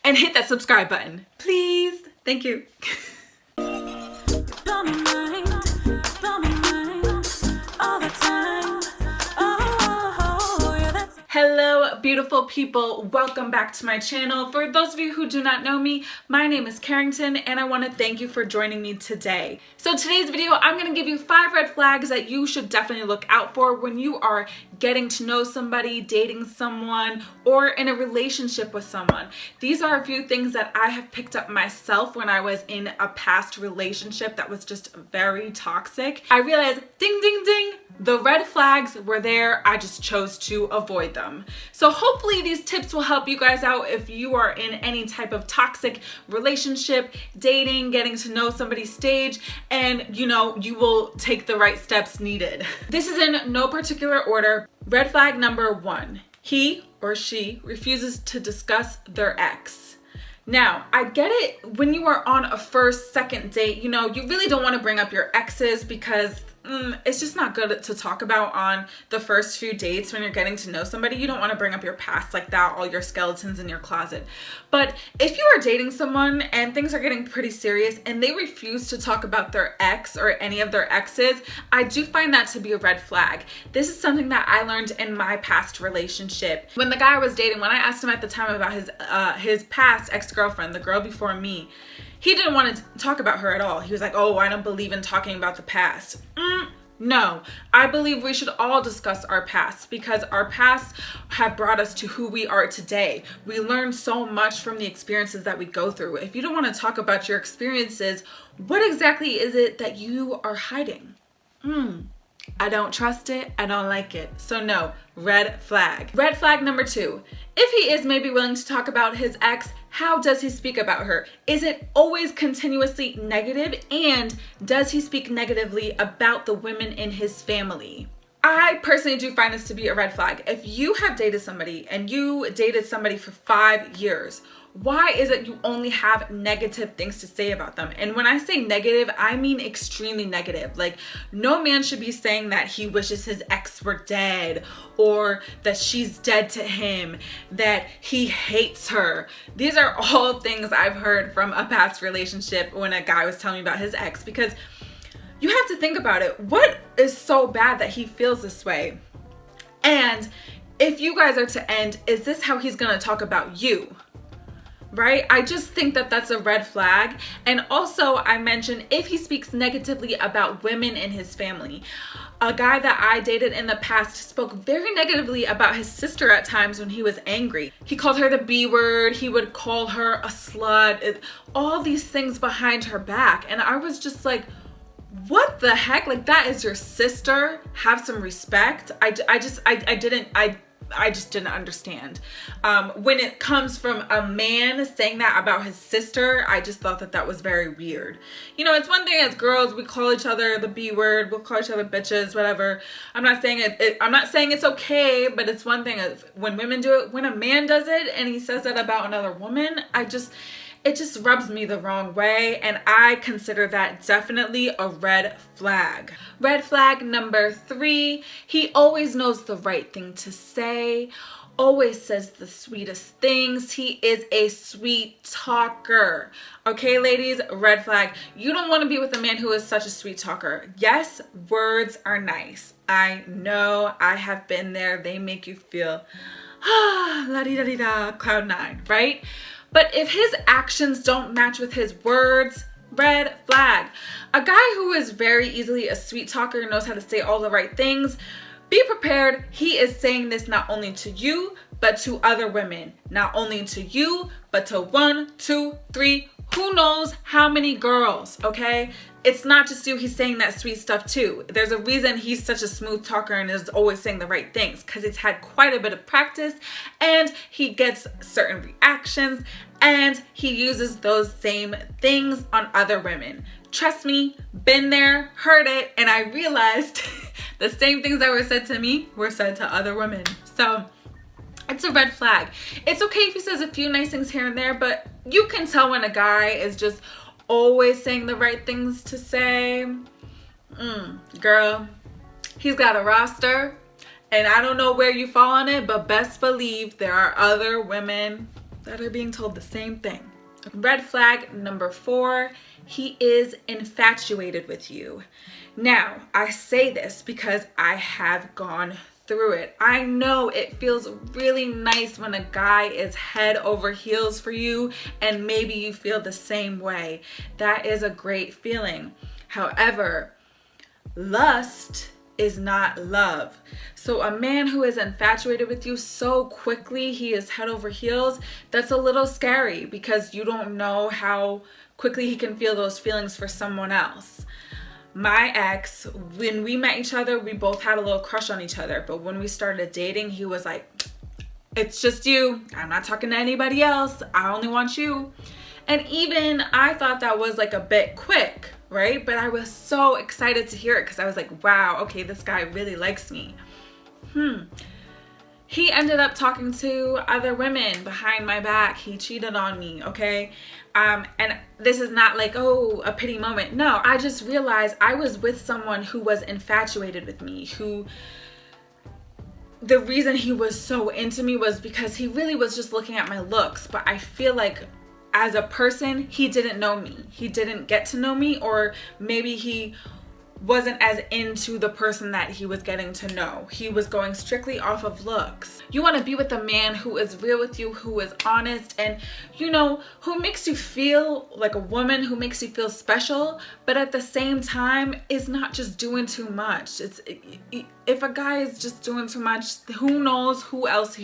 and hit that subscribe button, please. Thank you. Hello, beautiful people. Welcome back to my channel. For those of you who do not know me, my name is Karrington, and I want to thank you for joining me today. So today's video, I'm going to give you 5 red flags that you should definitely look out for when you are getting to know somebody, dating someone, or in a relationship with someone. These are a few things that I have picked up myself when I was in a past relationship that was just very toxic. I realized, ding, ding, ding, the red flags were there. I just chose to avoid them. So hopefully these tips will help you guys out if you are in any type of toxic relationship, dating, getting to know somebody stage, and you will take the right steps needed. This is in no particular order. Red flag number 1, he or she refuses to discuss their ex. Now, I get it when you are on a first, second date, you really don't want to bring up your exes because it's just not good to talk about on the first few dates when you're getting to know somebody. You don't want to bring up your past like that, all your skeletons in your closet. But if you are dating someone and things are getting pretty serious and they refuse to talk about their ex or any of their exes, I do find that to be a red flag. This is something that I learned in my past relationship. When the guy I was dating, when I asked him at the time about his past ex-girlfriend, the girl before me, he didn't want to talk about her at all. He was like, oh, I don't believe in talking about the past. No, I believe we should all discuss our past because our pasts have brought us to who we are today. We learn so much from the experiences that we go through. If you don't want to talk about your experiences, what exactly is it that you are hiding? I don't trust it. I don't like it. So no, red flag. Red flag number 2. If he is maybe willing to talk about his ex, how does he speak about her? Is it always continuously negative? And does he speak negatively about the women in his family? I personally do find this to be a red flag. If you have dated somebody and you dated somebody for 5 years, why is it you only have negative things to say about them? And when I say negative, I mean extremely negative. Like, no man should be saying that he wishes his ex were dead or that she's dead to him, that he hates her. These are all things I've heard from a past relationship when a guy was telling me about his ex, because you have to think about it. What is so bad that he feels this way? And if you guys are to end, is this how he's gonna talk about you? Right? I just think that that's a red flag. And also, I mentioned if he speaks negatively about women in his family. A guy that I dated in the past spoke very negatively about his sister at times when he was angry. He called her the B word. He would call her a slut. All these things behind her back. And I was just like, what the heck? Like, that is your sister. Have some respect. I just didn't understand. When it comes from a man saying that about his sister, I just thought that that was very weird. It's one thing as girls, we call each other the B word, we'll call each other bitches, whatever. I'm not saying I'm not saying it's okay, but it's one thing when women do it. When a man does it and he says that about another woman, it just rubs me the wrong way, and I consider that definitely a red flag. Red flag number 3, he always knows the right thing to say, always says the sweetest things. He is a sweet talker. Okay, ladies, red flag. You don't want to be with a man who is such a sweet talker. Yes, words are nice. I know, I have been there. They make you feel, la-di-da-di-da, cloud 9, right? But if his actions don't match with his words, red flag. A guy who is very easily a sweet talker, knows how to say all the right things, be prepared. He is saying this not only to you, but to other women. Not only to you, but to 1, 2, 3, who knows how many girls, okay? It's not just you he's saying that sweet stuff to. There's a reason he's such a smooth talker and is always saying the right things, because he's had quite a bit of practice and he gets certain reactions and he uses those same things on other women. Trust me, been there, heard it, and I realized the same things that were said to me were said to other women. So it's a red flag. It's okay if he says a few nice things here and there, but you can tell when a guy is just always saying the right things to say. Girl, he's got a roster, and I don't know where you fall on it, but best believe there are other women that are being told the same thing. Red flag number 4, he is infatuated with you. Now, I say this because I have gone through it. I know it feels really nice when a guy is head over heels for you, and maybe you feel the same way. That is a great feeling. However, lust is not love. So a man who is infatuated with you so quickly, he is head over heels, that's a little scary because you don't know how quickly he can feel those feelings for someone else. My ex, when we met each other, we both had a little crush on each other, but when we started dating, he was like, it's just you. I'm not talking to anybody else. I only want you. And even I thought that was like a bit quick, right? But I was so excited to hear it because I was like, wow, okay, this guy really likes me. He ended up talking to other women behind my back. He cheated on me, okay? And this is not like, oh, a pity moment. No, I just realized I was with someone who was infatuated with me, who the reason he was so into me was because he really was just looking at my looks. But I feel like as a person, he didn't know me. He didn't get to know me, or maybe he wasn't as into the person that he was getting to know. He was going strictly off of looks. You want to be with a man who is real with you, who is honest, and you know, who makes you feel like a woman, who makes you feel special, but at the same time is not just doing too much. If a guy is just doing too much, who knows who else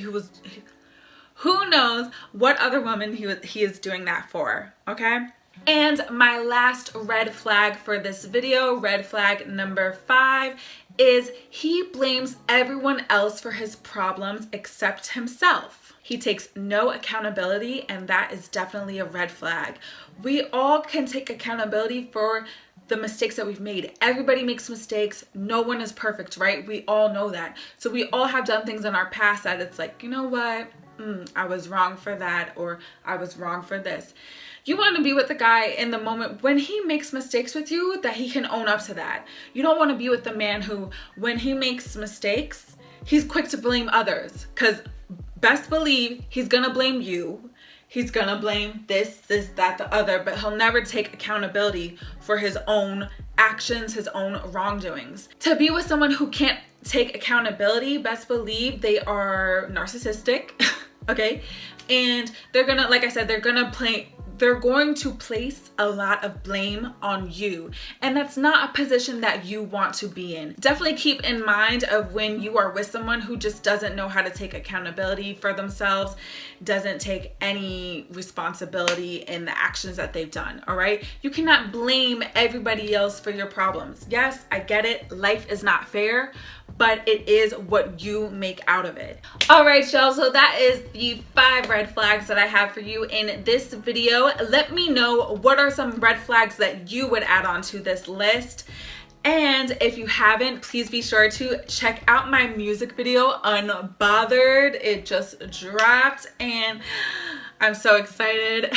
who knows what other woman he is doing that for, okay? And my last red flag for this video, red flag number 5, is he blames everyone else for his problems except himself. He takes no accountability, and that is definitely a red flag. We all can take accountability for the mistakes that we've made. Everybody makes mistakes. No one is perfect, right? We all know that. So we all have done things in our past that it's like, you know what? I was wrong for that, or I was wrong for this. You want to be with the guy in the moment when he makes mistakes with you that he can own up to that. You don't want to be with the man who, when he makes mistakes, he's quick to blame others, because best believe he's going to blame you. He's going to blame this, that, the other, but he'll never take accountability for his own actions, his own wrongdoings. To be with someone who can't take accountability, best believe they are narcissistic, okay? And they're gonna, like I said, they're going to place a lot of blame on you, and that's not a position that you want to be in. Definitely keep in mind of when you are with someone who just doesn't know how to take accountability for themselves, doesn't take any responsibility in the actions that they've done, all right? You cannot blame everybody else for your problems. Yes, I get it. Life is not fair, but it is what you make out of it. All right, y'all, so that is the 5 red flags that I have for you in this video. Let me know what are some red flags that you would add on to this list. And if you haven't, please be sure to check out my music video, Unbothered. It just dropped and I'm so excited.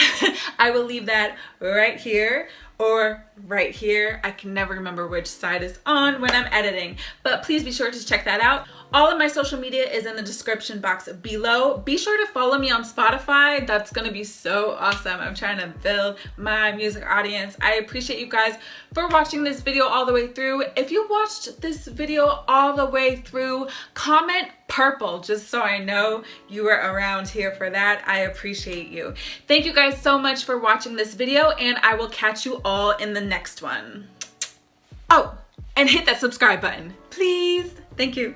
I will leave that right here or right here. I can never remember which side is on when I'm editing, but please be sure to check that out. All of my social media is in the description box below. Be sure to follow me on Spotify. That's gonna be so awesome. I'm trying to build my music audience. I appreciate you guys for watching this video all the way through. If you watched this video all the way through, comment purple just so I know you were around here for that. I appreciate you. Thank you guys so much for watching this video, and I will catch you all in the next one. Oh, and hit that subscribe button, please. Thank you.